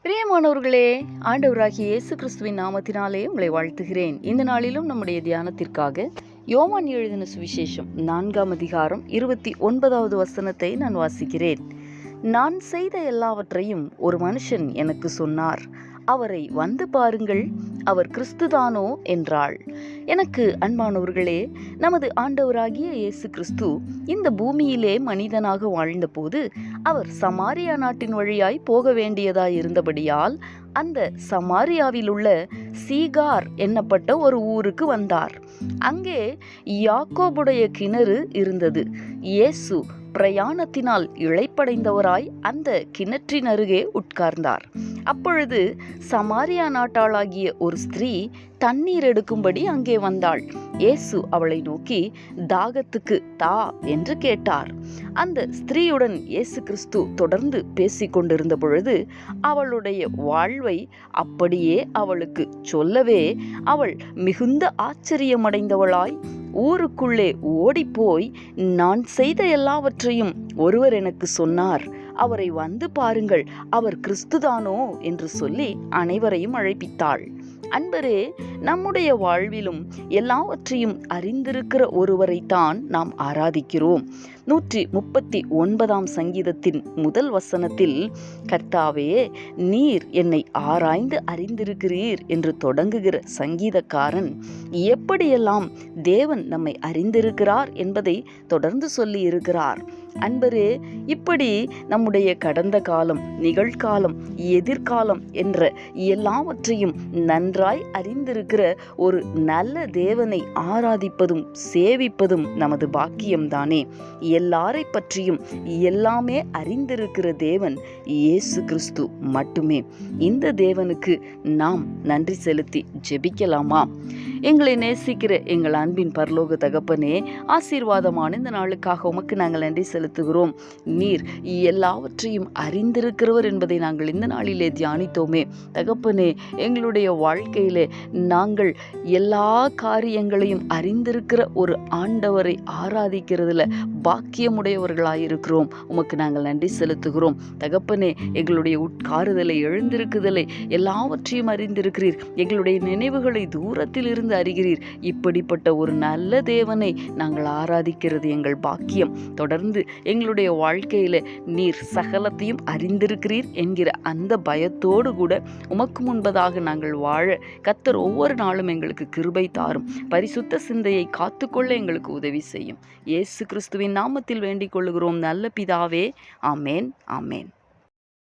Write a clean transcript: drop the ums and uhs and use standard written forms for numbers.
பிரியமானவர்களே, ஆண்டவராகிய இயேசு கிறிஸ்துவின் நாமத்தினாலே உங்களை வாழ்த்துகிறேன். இந்த நாளிலும் நம்முடைய தியானத்திற்காக யோவான் எழுதின சுவிசேஷம் 4ஆம் அதிகாரம் 29வது வசனத்தை நான் வாசிக்கிறேன். நான் செய்த எல்லாவற்றையும் ஒரு மனுஷன் எனக்கு சொன்னார், அவரை வந்து பாருங்கள், அவர் கிறிஸ்துதானோ என்றாள். எனக்கு அன்பானவர்களே, நமது ஆண்டவராகிய இயேசு கிறிஸ்து இந்த பூமியிலே மனிதனாக வாழ்ந்தபோது அவர் சமாரியா நாட்டின் வழியாய் போக வேண்டியதாய் இருந்தபடியால் அந்த சமாரியாவில் உள்ள சீகார் என்னப்பட்ட ஒரு ஊருக்கு வந்தார். அங்கே யாக்கோபுடைய கிணறு இருந்தது. இயேசு பிரயாணத்தினால் இளைப்படைந்தவராய் அந்த கிணற்றின் அருகே உட்கார்ந்தார். அப்பொழுது சமாரியா நாட்டாளாகிய ஒரு ஸ்திரீ தண்ணீர் எடுக்கும்படி அங்கே வந்தாள். இயேசு அவளை நோக்கி, தாகத்துக்கு தா என்று கேட்டார். அந்த ஸ்திரீயுடன் இயேசு கிறிஸ்து தொடர்ந்து பேசிக் கொண்டிருந்த பொழுது அவளுடைய வாழ்வை அப்படியே அவளுக்கு சொல்லவே அவள் மிகுந்த ஆச்சரியமடைந்தவளாய் ஊருக்குள்ளே ஓடிப்போய், நான் செய்த எல்லாவற்றையும் ஒருவர் எனக்கு சொன்னார், அவரை வந்து பாருங்கள், அவர் கிறிஸ்துதானோ என்று சொல்லி அனைவரையும் அழைப்பித்தாள். அன்பரே, நம்முடைய வாழ்விலும் எல்லாவற்றையும் அறிந்திருக்கிற ஒருவரைத்தான் நாம் ஆராதிக்கிறோம். 139ஆம் சங்கீதத்தின் முதல் வசனத்தில், கர்த்தாவே, நீர் என்னை ஆராய்ந்து அறிந்திருக்கிறீர் என்று தொடங்குகிற சங்கீதக்காரன் எப்படியெல்லாம் தேவன் நம்மை அறிந்திருக்கிறார் என்பதை தொடர்ந்து சொல்லி இருக்கிறார். அன்பரே, இப்படி நம்முடைய கடந்த காலம், நிகழ்காலம், எதிர்காலம் என்ற எல்லாவற்றையும் நன்றாய் அறிந்திருக்கிற ஒரு நல்ல தேவனை ஆராதிப்பதும் சேவிப்பதும் நமது பாக்கியம்தானே. எல்லாரை பற்றியும் எல்லாமே அறிந்திருக்கிற தேவன் இயேசு கிறிஸ்து மட்டுமே. இந்த தேவனுக்கு நாம் நன்றி செலுத்தி ஜெபிக்கலாமா? எங்களை நேசிக்கிற எங்கள் அன்பின் பரலோக தகப்பனே, ஆசீர்வாதமான இந்த நாளுக்காக உமக்கு நாங்கள் நன்றி செலுத்துகிறோம். நீர் எல்லாவற்றையும் அறிந்திருக்கிறவர் என்பதை நாங்கள் இந்த நாளிலே தியானித்தோமே. தகப்பனே, எங்களுடைய வாழ்க்கையிலே நாங்கள் எல்லா காரியங்களையும் அறிந்திருக்கிற ஒரு ஆண்டவரை ஆராதிக்கிறதுல பாக்கியமுடையவர்களாயிருக்கிறோம். உமக்கு நாங்கள் நன்றி செலுத்துகிறோம். தகப்பனே, எங்களுடைய உட்காருதலை, எழுந்திருக்குதலை எல்லாவற்றையும் அறிந்திருக்கிறீர். எங்களுடைய நினைவுகளை தூரத்தில் இருந்து அறிகிறீர். இப்படிப்பட்ட ஒரு நல்ல தேவனை நாங்கள் ஆராதிக்கிறது எங்கள் பாக்கியம். தொடர்ந்து எங்களுடைய வாழ்க்கையில நீர் சகலத்தையும் அறிந்திருக்கிறீர் என்கிற அந்த பயத்தோடு கூட உமக்கு முன்பதாக நாங்கள் வாழ கர்த்தர் ஒவ்வொரு நாளும் எங்களுக்கு கிருபை தாரும். பரிசுத்த சிந்தையை காத்துக்கொள்ள எங்களுக்கு உதவி செய்யும். இயேசு கிறிஸ்துவின் நாமத்தில் வேண்டிக் கொள்ளுகிறோம் நல்ல பிதாவே. ஆமேன், ஆமேன்.